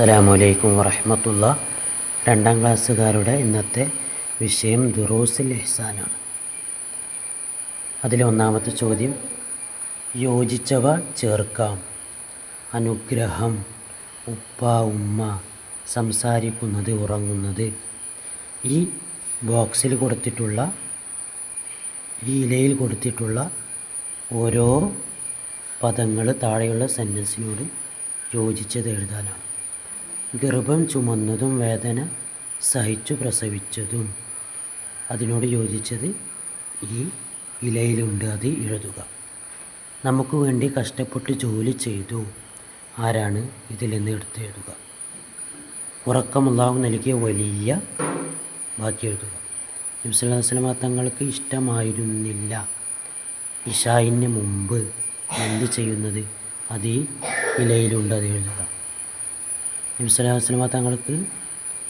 അസ്സലാമലൈക്കും വറഹ്മത്തുള്ള. രണ്ടാം ക്ലാസ്സുകാരുടെ ഇന്നത്തെ വിഷയം ദുറൂസുൽ ഇഹ്സാനാണ്. അതിലൊന്നാമത്തെ ചോദ്യം, യോജിച്ചവ ചേർക്കാം. അനുഗ്രഹം, ഉപ്പ ഉമ്മ, സംസാരിക്കുന്നത്, ഉറങ്ങുന്നത്. ഈ ബോക്സിൽ കൊടുത്തിട്ടുള്ള, ഈ ഇലയിൽ കൊടുത്തിട്ടുള്ള ഓരോ പദങ്ങൾ താഴെയുള്ള സെൻറ്റൻസിനോട് യോജിച്ചത് എഴുതാനാണ്. ഗർഭം ചുമന്നതും വേദന സഹിച്ചു പ്രസവിച്ചതും, അതിനോട് യോജിച്ചത് ഈ ഇലയിലുണ്ട്, അത് എഴുതുക. നമുക്ക് വേണ്ടി കഷ്ടപ്പെട്ട് ജോലി ചെയ്തു, ആരാണ്, ഇതിൽ നിന്ന് എടുത്തെഴുതുക. ഉറക്കം അല്ലാഹു നൽകിയ വലിയ, ബാക്കി എഴുതുക. നബി സല്ലല്ലാഹു അലൈഹി വസല്ലം തങ്ങൾക്ക് ഇഷ്ടമായിരുന്നില്ല ഇശാഇന് മുമ്പ് എന്ത് ചെയ്യുന്നത്, അത് ഈ ഇലയിലുണ്ട്, അത് എഴുതുക. നബി സല്ലല്ലാഹു അലൈഹി വസല്ലം തങ്ങൾക്ക്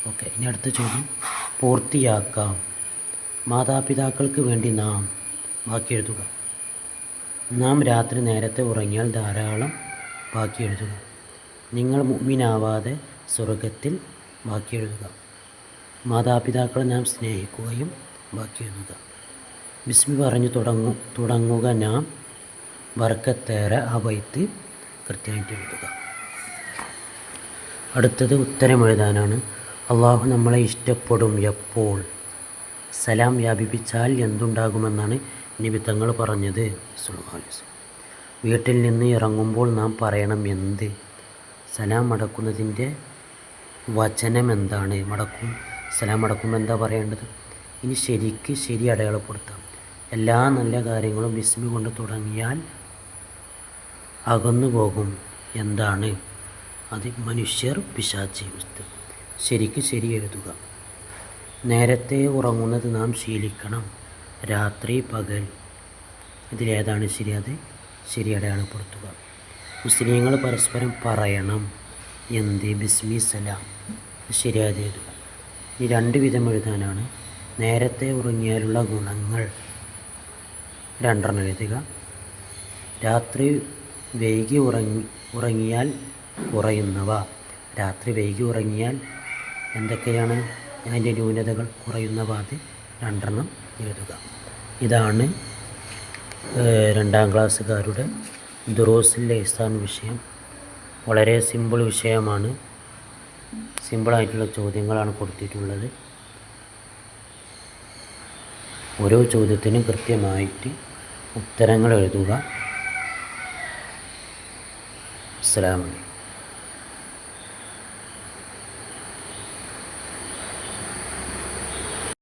ഓക്കെ. ഇനി അടുത്ത ചോദ്യം, പൂർത്തിയാക്കാം. മാതാപിതാക്കൾക്ക് വേണ്ടി നാം, ബാക്കി എഴുതുക. നാം രാത്രി നേരത്തെ ഉറങ്ങിയാൽ ധാരാളം, ബാക്കി എഴുതുക. നിങ്ങൾ മുഅ്മിനാവാതെ സ്വർഗത്തിൽ, ബാക്കി എഴുതുക. മാതാപിതാക്കളെ നാം സ്നേഹിക്കുകയും, ബാക്കി എഴുതുക. ബിസ്മി പറഞ്ഞു തുടങ്ങുക നാം, ബർക്കത്തേറെ, ആ ബൈത്ത് കൃത്യമായിട്ട് എഴുതുക. അടുത്തത് ഉത്തരം എഴുതാനാണ്. അള്ളാഹു നമ്മളെ ഇഷ്ടപ്പെടും എപ്പോൾ? സലാം വ്യാപിപ്പിച്ചാൽ എന്തുണ്ടാകുമെന്നാണ് നബി തങ്ങൾ പറഞ്ഞത് സല്ലല്ലാഹു അലൈഹി വസല്ലം. വീട്ടിൽ നിന്ന് ഇറങ്ങുമ്പോൾ നാം പറയണം എന്ത്? സലാം മടക്കുന്നതിൻ്റെ വചനം എന്താണ്? സലാം മടക്കുമ്പോൾ എന്താ പറയേണ്ടത്? ഇനി ശരി അടയാളപ്പെടുത്താം. എല്ലാ നല്ല കാര്യങ്ങളും ബിസ്മി കൊണ്ട് തുടങ്ങിയാൽ അകന്നു പോകും. എന്താണ് അത്? മനുഷ്യർ, പിശാച്. ശരി എഴുതുക. നേരത്തെ ഉറങ്ങുന്നത് നാം ശീലിക്കണം. രാത്രി പകൽ, ഇതിലേതാണ് ശരി? അത് ശരി അടയാളപ്പെടുത്തുക. മുസ്ലിങ്ങൾ പരസ്പരം പറയണം എന്ത്? ബിസ്മി സലാം, ശരിയായത് എഴുതുക. ഈ രണ്ട് വിധം എഴുതാനാണ്. നേരത്തെ ഉറങ്ങിയാലുള്ള ഗുണങ്ങൾ രണ്ടെണ്ണം എഴുതുക. രാത്രി വൈകി ഉറങ്ങിയാൽ കുറയുന്നവ, രാത്രി വൈകി ഉറങ്ങിയാൽ എന്തൊക്കെയാണ് അതിൻ്റെ ന്യൂനതകൾ, കുറയുന്നവ, അത് രണ്ടെണ്ണം എഴുതുക. ഇതാണ് രണ്ടാം ക്ലാസ്സുകാരുടെ ദുറൂസുൽ ഇഹ്സാൻ വിഷയം. വളരെ സിമ്പിൾ വിഷയമാണ്. സിമ്പിളായിട്ടുള്ള ചോദ്യങ്ങളാണ് കൊടുത്തിട്ടുള്ളത്. ഓരോ ചോദ്യത്തിനും കൃത്യമായിട്ട് ഉത്തരങ്ങൾ എഴുതുക. അസ്സലാമു അലൈക്കും.